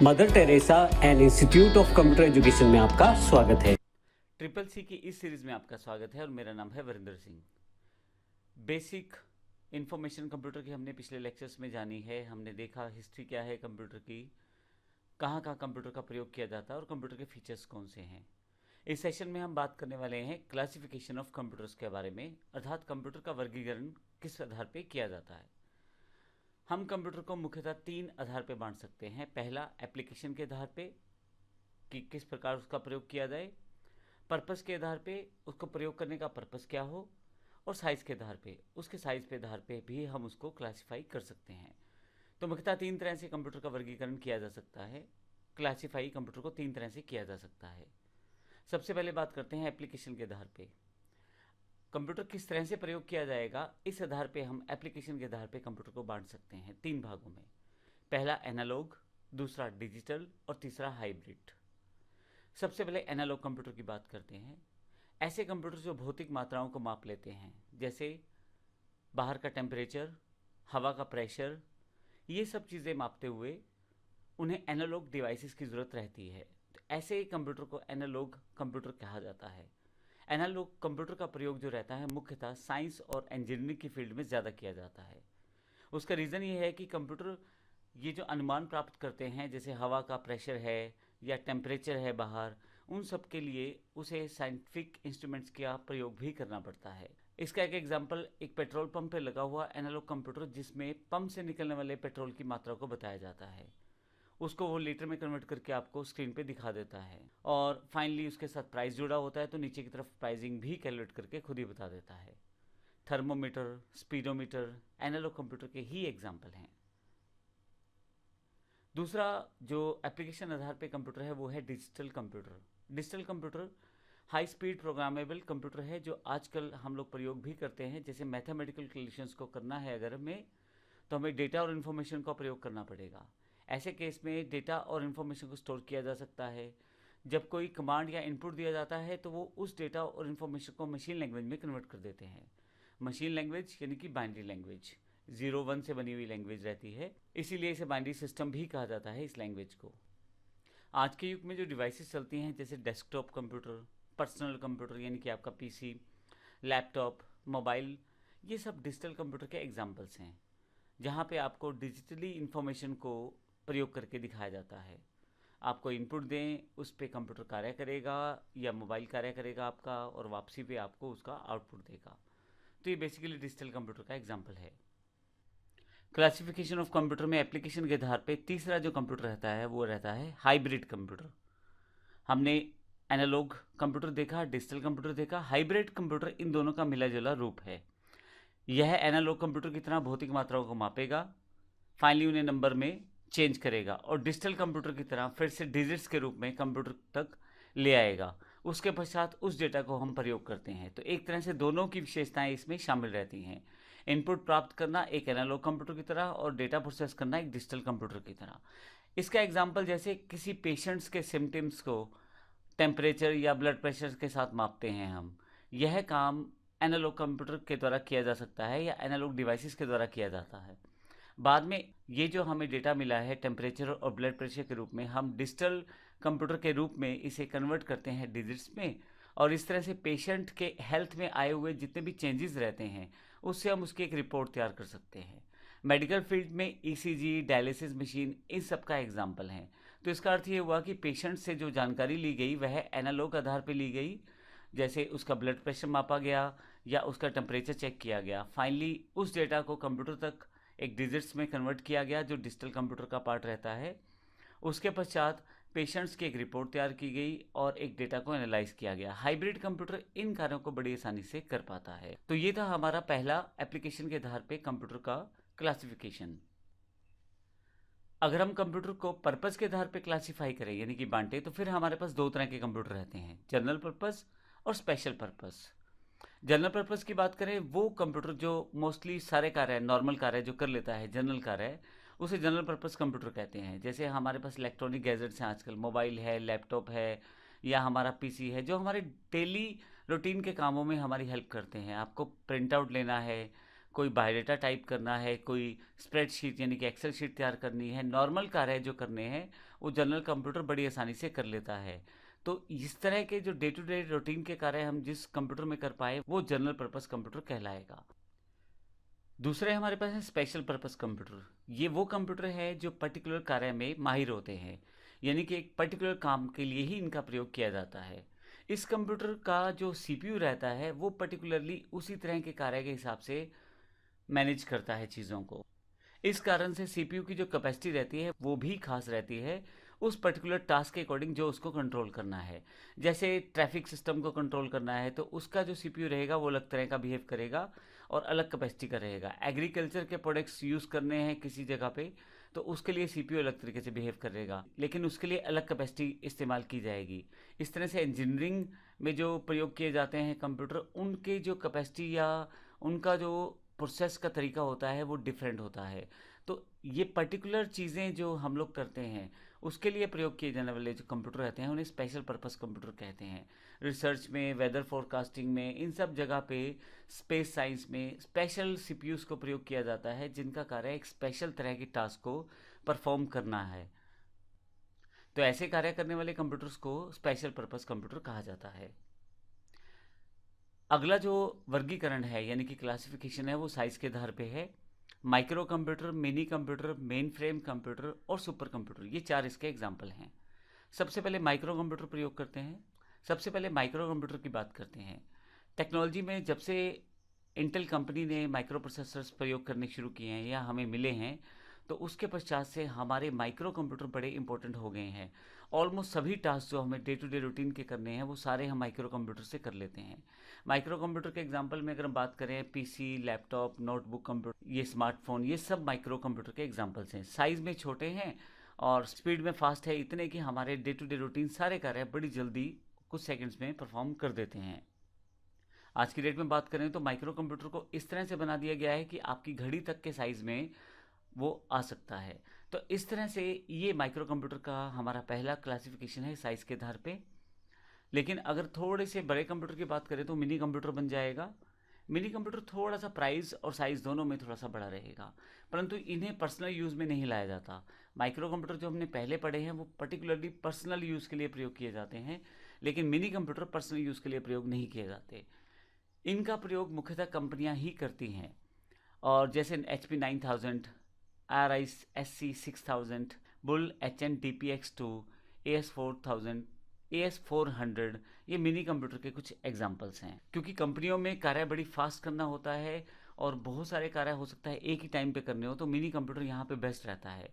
Mother Teresa and institute of computer education में आपका स्वागत है। ट्रिपल सी की इस सीरीज़ में आपका स्वागत है और मेरा नाम है Varinder Singh. Basic information computer की हमने पिछले लेक्चर्स में जानी है। हमने देखा हिस्ट्री क्या है कंप्यूटर की, कहाँ कहाँ कंप्यूटर का प्रयोग किया जाता है और कंप्यूटर के फीचर्स कौन से हैं। इस सेशन में हम बात करने वाले हैं क्लासिफिकेशन ऑफ कंप्यूटर्स के बारे में, अर्थात कंप्यूटर का वर्गीकरण किस आधार पर किया जाता है। हम कंप्यूटर को मुख्यतः 3 आधार पर बांट सकते हैं। पहला, एप्लीकेशन के आधार पे कि किस प्रकार उसका प्रयोग किया जाए, पर्पस के आधार पे उसको प्रयोग करने का पर्पस क्या हो, और साइज़ के आधार पे उसके साइज़ के आधार पे भी हम उसको क्लासिफाई कर सकते हैं। तो मुख्यतः 3 तरह से कंप्यूटर का वर्गीकरण किया जा सकता है। क्लासिफाई कंप्यूटर को 3 तरह से किया जा सकता है। सबसे पहले बात करते हैं एप्लीकेशन के आधार पे। कंप्यूटर किस तरह से प्रयोग किया जाएगा, इस आधार पे हम एप्लीकेशन के आधार पे कंप्यूटर को बांट सकते हैं 3 भागों में। पहला एनालॉग, दूसरा डिजिटल और तीसरा हाइब्रिड। सबसे पहले एनालॉग कंप्यूटर की बात करते हैं। ऐसे कंप्यूटर जो भौतिक मात्राओं को माप लेते हैं, जैसे बाहर का टेम्परेचर, हवा का प्रेशर, ये सब चीज़ें मापते हुए उन्हें एनालॉग डिवाइसेस की ज़रूरत रहती है। तो ऐसे ही कंप्यूटर को एनालॉग कंप्यूटर कहा जाता है। एनालॉग कंप्यूटर का प्रयोग जो रहता है मुख्यतः साइंस और इंजीनियरिंग की फील्ड में ज़्यादा किया जाता है। उसका रीज़न ये है कि कंप्यूटर ये जो अनुमान प्राप्त करते हैं, जैसे हवा का प्रेशर है या टेम्परेचर है बाहर, उन सब के लिए उसे साइंटिफिक इंस्ट्रूमेंट्स का प्रयोग भी करना पड़ता है। इसका एक एग्जांपल, एक पेट्रोल पंप पे लगा हुआ एनालॉग कंप्यूटर जिसमें पंप से निकलने वाले पेट्रोल की मात्रा को बताया जाता है। उसको वो लीटर में कन्वर्ट करके आपको स्क्रीन पे दिखा देता है, और फाइनली उसके साथ प्राइस जुड़ा होता है, तो नीचे की तरफ प्राइसिंग भी कैलकुलेट करके खुद ही बता देता है। थर्मोमीटर, स्पीडोमीटर एनालॉग कंप्यूटर के ही एग्जाम्पल हैं। दूसरा जो एप्लीकेशन आधार पे कंप्यूटर है वो है digital computer. Digital computer high speed programmable computer है जो आजकल हम लोग प्रयोग भी करते हैं। जैसे मैथमेटिकल कैलकुलेशंस को करना है अगर हमें, तो हमें डेटा और इन्फॉर्मेशन का प्रयोग करना पड़ेगा। ऐसे केस में डेटा और इन्फॉर्मेशन को स्टोर किया जा सकता है। जब कोई कमांड या इनपुट दिया जाता है तो वो उस डेटा और इन्फॉर्मेशन को मशीन लैंग्वेज में कन्वर्ट कर देते हैं। मशीन लैंग्वेज यानी कि बाइनरी लैंग्वेज, 0-1 से बनी हुई लैंग्वेज रहती है, इसीलिए इसे बाइनरी सिस्टम भी कहा जाता है इस लैंग्वेज को। आज के युग में जो डिवाइसेस चलती हैं, जैसे डेस्कटॉप कंप्यूटर, पर्सनल कंप्यूटर यानी कि आपका पीसी, लैपटॉप, मोबाइल, ये सब डिजिटल कंप्यूटर के एग्जाम्पल्स हैं, जहाँ पे आपको डिजिटली इंफॉर्मेशन को प्रयोग करके दिखाया जाता है। आपको इनपुट दें, उस पर कंप्यूटर कार्य करेगा या मोबाइल कार्य करेगा आपका, और वापसी पे आपको उसका आउटपुट देगा। तो ये बेसिकली डिजिटल कंप्यूटर का एग्जाम्पल है। क्लासिफिकेशन ऑफ कंप्यूटर में एप्लीकेशन के आधार पे तीसरा जो कंप्यूटर रहता है वो रहता है हाइब्रिड कंप्यूटर। हमने एनालॉग कंप्यूटर देखा, डिजिटल कंप्यूटर देखा, हाइब्रिड कंप्यूटर इन दोनों का मिला जुला रूप है। यह एनालॉग कंप्यूटर की तरह भौतिक मात्राओं को मापेगा, फाइनली उन्हें नंबर में चेंज करेगा, और डिजिटल कंप्यूटर की तरह फिर से डिजिट्स के रूप में कंप्यूटर तक ले आएगा। उसके पश्चात उस डेटा को हम प्रयोग करते हैं। तो एक तरह से दोनों की विशेषताएं इसमें शामिल रहती हैं। इनपुट प्राप्त करना एक एनालॉग कंप्यूटर की तरह और डेटा प्रोसेस करना एक डिजिटल कंप्यूटर की तरह। इसका एग्जांपल, जैसे किसी पेशेंट्स के सिम्टम्स को टेम्परेचर या ब्लड प्रेशर के साथ मापते हैं हम, यह काम एनालॉग कंप्यूटर के द्वारा किया जा सकता है या एनालॉग डिवाइसेस के द्वारा किया जाता है। बाद में ये जो हमें डेटा मिला है टेम्परेचर और ब्लड प्रेशर के रूप में, हम डिजिटल कंप्यूटर के रूप में इसे कन्वर्ट करते हैं डिजिट्स में, और इस तरह से पेशेंट के हेल्थ में आए हुए जितने भी चेंजेस रहते हैं उससे हम उसकी एक रिपोर्ट तैयार कर सकते हैं। मेडिकल फील्ड में ईसीजी, डायलिसिस मशीन, इन सब का एग्जाम्पल है। तो इसका अर्थ ये हुआ कि पेशेंट से जो जानकारी ली गई वह एनालॉग आधार पर ली गई, जैसे उसका ब्लड प्रेशर मापा गया या उसका टेम्परेचर चेक किया गया। फाइनली उस डेटा को कंप्यूटर तक एक डिजिट्स में कन्वर्ट किया गया जो डिजिटल कंप्यूटर का पार्ट रहता है। उसके पश्चात पेशेंट्स की एक रिपोर्ट तैयार की गई और एक डेटा को एनालाइज किया गया। हाइब्रिड कंप्यूटर इन कार्यों को बड़ी आसानी से कर पाता है। तो ये था हमारा पहला एप्लीकेशन के आधार पे कंप्यूटर का क्लासिफिकेशन। अगर हम कंप्यूटर को पर्पस के आधार पे क्लासिफाई करें यानी कि बांटे, तो फिर हमारे पास 2 तरह के कंप्यूटर रहते हैं, जनरल पर्पस और स्पेशल पर्पस। जनरल पर्पस की बात करें, वो कंप्यूटर जो मोस्टली सारे कार्य, नॉर्मल कार्य जो कर लेता है, जनरल कार्य, उसे जनरल पर्पस कंप्यूटर कहते हैं। जैसे हमारे पास इलेक्ट्रॉनिक गैजेट्स हैं आजकल, मोबाइल है, लैपटॉप है या हमारा पीसी है, जो हमारे डेली रूटीन के कामों में हमारी हेल्प करते हैं। आपको प्रिंट आउट लेना है, कोई बायोडाटा टाइप करना है, कोई स्प्रेडशीट यानी कि एक्सेल शीट तैयार करनी है, नॉर्मल कार्य जो करने हैं वो जनरल कंप्यूटर बड़ी आसानी से कर लेता है। तो इस तरह के जो डे टू डे रूटीन के कार्य हम जिस कंप्यूटर में कर पाए वो जनरल पर्पस कंप्यूटर कहलाएगा। दूसरे हमारे पास है स्पेशल पर्पस कंप्यूटर। ये वो कंप्यूटर है जो पर्टिकुलर कार्य में माहिर होते हैं, यानी कि एक पर्टिकुलर काम के लिए ही इनका प्रयोग किया जाता है। इस कंप्यूटर का जो सीपीयू रहता है वो पर्टिकुलरली उसी तरह के कार्य के हिसाब से मैनेज करता है चीज़ों को। इस कारण से सीपीयू की जो कैपेसिटी रहती है वो भी खास रहती है उस पर्टिकुलर टास्क के अकॉर्डिंग जो उसको कंट्रोल करना है। जैसे ट्रैफिक सिस्टम को कंट्रोल करना है तो उसका जो सीपीयू रहेगा वो अलग तरह का बिहेव करेगा और अलग कैपेसिटी का रहेगा। एग्रीकल्चर के प्रोडक्ट्स यूज़ करने हैं किसी जगह पे तो उसके लिए सीपीयू अलग तरीके से बिहेव करेगा, लेकिन उसके लिए अलग कैपेसिटी इस्तेमाल की जाएगी। इस तरह से इंजीनियरिंग में जो प्रयोग किए जाते हैं कंप्यूटर, उनके जो कैपेसिटी या उनका जो प्रोसेस का तरीका होता है वो डिफरेंट होता है। तो ये पर्टिकुलर चीज़ें जो हम लोग करते हैं उसके लिए प्रयोग किए जाने वाले जो कंप्यूटर रहते हैं उन्हें स्पेशल पर्पस कंप्यूटर कहते हैं। रिसर्च में, वेदर फोरकास्टिंग में, इन सब जगह पे, स्पेस साइंस में स्पेशल सीपीयूज को प्रयोग किया जाता है जिनका कार्य एक स्पेशल तरह की टास्क को परफॉर्म करना है। तो ऐसे कार्य करने वाले कंप्यूटर्स को स्पेशल पर्पस कंप्यूटर कहा जाता है। अगला जो वर्गीकरण है यानी कि क्लासिफिकेशन है वो साइज के आधार पे है। Micro computer, mini computer, main frame computer और सुपर कंप्यूटर, ये 4 इसके एग्जाम्पल हैं। सबसे पहले माइक्रो कंप्यूटर प्रयोग करते हैं। सबसे पहले माइक्रो कंप्यूटर की बात करते हैं। टेक्नोलॉजी में जब से इंटेल कंपनी ने माइक्रो प्रोसेसर्स प्रयोग करने शुरू किए हैं या हमें मिले हैं तो उसके पश्चात से हमारे माइक्रो कंप्यूटर बड़े इंपॉर्टेंट हो गए हैं। ऑलमोस्ट सभी टास्क जो हमें डे टू डे रूटीन के करने हैं वो सारे हम माइक्रो कंप्यूटर से कर लेते हैं। माइक्रो कंप्यूटर के एग्जांपल में अगर हम बात करें, पीसी, लैपटॉप, नोटबुक कंप्यूटर, ये स्मार्टफोन, ये सब माइक्रो कंप्यूटर के एग्जांपल्स हैं। साइज़ में छोटे हैं और स्पीड में फास्ट है, इतने कि हमारे डे टू डे रूटीन सारे कार्य बड़ी जल्दी कुछ सेकंड्स में परफॉर्म कर देते हैं। आज की डेट में बात करें तो माइक्रो कंप्यूटर को इस तरह से बना दिया गया है कि आपकी घड़ी तक के साइज़ में वो आ सकता है। तो इस तरह से ये माइक्रो कंप्यूटर का हमारा पहला क्लासिफिकेशन है साइज़ के आधार पे। लेकिन अगर थोड़े से बड़े कंप्यूटर की बात करें तो मिनी कंप्यूटर बन जाएगा। मिनी कंप्यूटर थोड़ा सा प्राइस और साइज़ दोनों में थोड़ा सा बड़ा रहेगा, परंतु इन्हें पर्सनल यूज़ में नहीं लाया जाता। माइक्रो कंप्यूटर जो हमने पहले पढ़े हैं वो पर्टिकुलरली पर्सनल यूज़ के लिए प्रयोग किए जाते हैं, लेकिन मिनी कंप्यूटर पर्सनल यूज़ के लिए प्रयोग नहीं किए जाते। इनका प्रयोग मुख्यतः कंपनियां ही करती हैं, और जैसे HP 9000, RISC 6000, bull HN DPX2, AS4000, AS400, ये मिनी कंप्यूटर के कुछ एग्जांपल्स हैं। क्योंकि कंपनियों में कार्य बड़ी फास्ट करना होता है और बहुत सारे कार्य हो सकता है एक ही टाइम पे करने हो, तो मिनी कंप्यूटर यहाँ पे बेस्ट रहता है।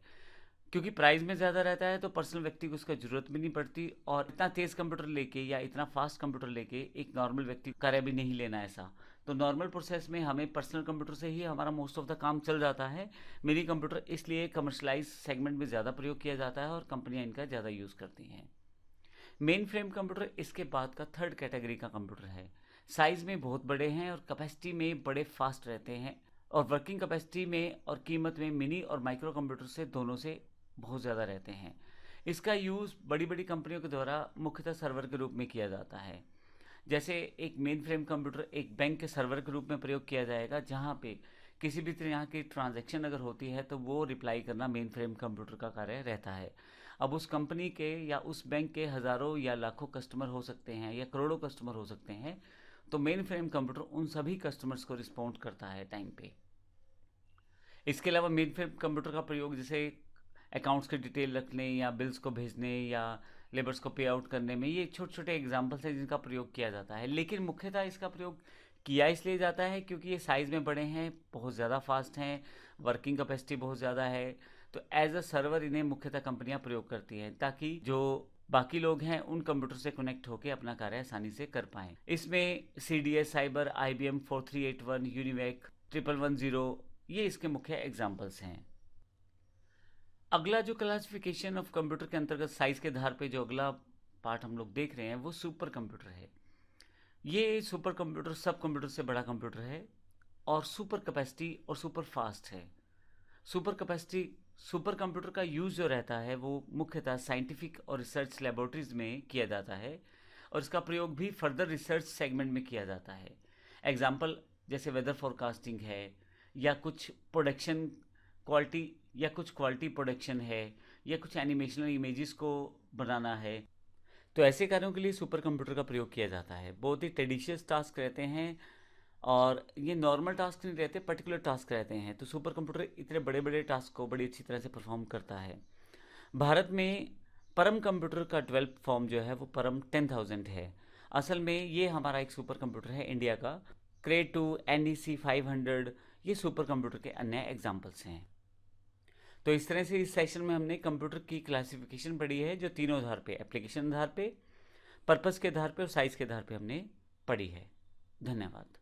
क्योंकि प्राइस में ज़्यादा रहता है तो पर्सनल व्यक्ति को उसका ज़रूरत भी नहीं पड़ती, और इतना तेज़ कंप्यूटर लेके या इतना फास्ट कंप्यूटर लेके एक नॉर्मल व्यक्ति कार्य भी नहीं लेना ऐसा। तो नॉर्मल प्रोसेस में हमें पर्सनल कंप्यूटर से ही हमारा मोस्ट ऑफ द काम चल जाता है। मिनी कंप्यूटर इसलिए कमर्शलाइज सेगमेंट में ज़्यादा प्रयोग किया जाता है और कंपनियाँ इनका ज़्यादा यूज़ करती हैं। मेन फ्रेम कंप्यूटर इसके बाद का थर्ड कैटेगरी का कंप्यूटर है। साइज़ में बहुत बड़े हैं और कैपेसिटी में बड़े फास्ट रहते हैं, और वर्किंग कैपेसिटी में और कीमत में मिनी और माइक्रो कंप्यूटर से दोनों से बहुत ज़्यादा रहते हैं। इसका यूज़ बड़ी बड़ी कंपनियों के द्वारा मुख्यतः सर्वर के रूप में किया जाता है। जैसे एक मेन फ्रेम कंप्यूटर एक बैंक के सर्वर के रूप में प्रयोग किया जाएगा, जहाँ पे किसी भी तरह की ट्रांजैक्शन अगर होती है तो वो रिप्लाई करना मेन फ्रेम कंप्यूटर का कार्य रहता है। अब उस कंपनी के या उस बैंक के हज़ारों या लाखों कस्टमर हो सकते हैं या करोड़ों कस्टमर हो सकते हैं, तो मेन फ्रेम कंप्यूटर उन सभी कस्टमर्स को रिस्पॉन्ड करता है टाइम पे। इसके अलावा मेन फ्रेम कंप्यूटर का प्रयोग जैसे अकाउंट्स के डिटेल रखने या बिल्स को भेजने या लेबर्स को पे आउट करने में, ये छोटे छोटे एग्जाम्पल्स हैं जिनका प्रयोग किया जाता है। लेकिन मुख्यतः इसका प्रयोग किया इसलिए जाता है क्योंकि ये साइज़ में बड़े हैं, बहुत ज़्यादा फास्ट हैं, वर्किंग कैपेसिटी बहुत ज़्यादा है, तो एज अ सर्वर इन्हें मुख्यतः कंपनियां प्रयोग करती हैं ताकि जो बाकी लोग हैं उन कंप्यूटर से कनेक्ट होकर अपना कार्य आसानी से कर पाएँ। इसमें CDS साइबर, IBM 4381, यूनिवेक 1110, ये इसके मुख्य एग्जाम्पल्स हैं। अगला जो क्लासिफिकेशन ऑफ कंप्यूटर के अंतर्गत साइज के आधार पे जो अगला पार्ट हम लोग देख रहे हैं वो सुपर कंप्यूटर है। ये सुपर कंप्यूटर सब कंप्यूटर से बड़ा कंप्यूटर है और सुपर कैपेसिटी और सुपर फास्ट है। सुपर कंप्यूटर का यूज़ जो रहता है वो मुख्यतः साइंटिफिक और रिसर्च लेबोरेटरीज में किया जाता है, और इसका प्रयोग भी फर्दर रिसर्च सेगमेंट में किया जाता है। एग्जाम्पल जैसे वेदर फोरकास्टिंग है, या कुछ प्रोडक्शन क्वालिटी या कुछ क्वालिटी प्रोडक्शन है या कुछ एनिमेशनल इमेजेस को बनाना है, तो ऐसे कार्यों के लिए सुपर कंप्यूटर का प्रयोग किया जाता है। बहुत ही टेडिशियस टास्क रहते हैं और ये नॉर्मल टास्क नहीं रहते, पर्टिकुलर टास्क रहते हैं। तो सुपर कंप्यूटर इतने बड़े बड़े टास्क को बड़ी अच्छी तरह से परफॉर्म करता है। भारत में परम कंप्यूटर का 12th फॉर्म जो है वो परम 10,000 है। असल में ये हमारा एक सुपर कंप्यूटर है इंडिया का। क्रे 2, NEC 500 ये सुपर कंप्यूटर के अन्य एग्जाम्पल्स हैं। तो इस तरह से इस सेशन में हमने कंप्यूटर की क्लासिफिकेशन पढ़ी है, जो तीनों आधार पे, एप्लीकेशन आधार पे, पर्पस के आधार पे और साइज के आधार पे हमने पढ़ी है। धन्यवाद।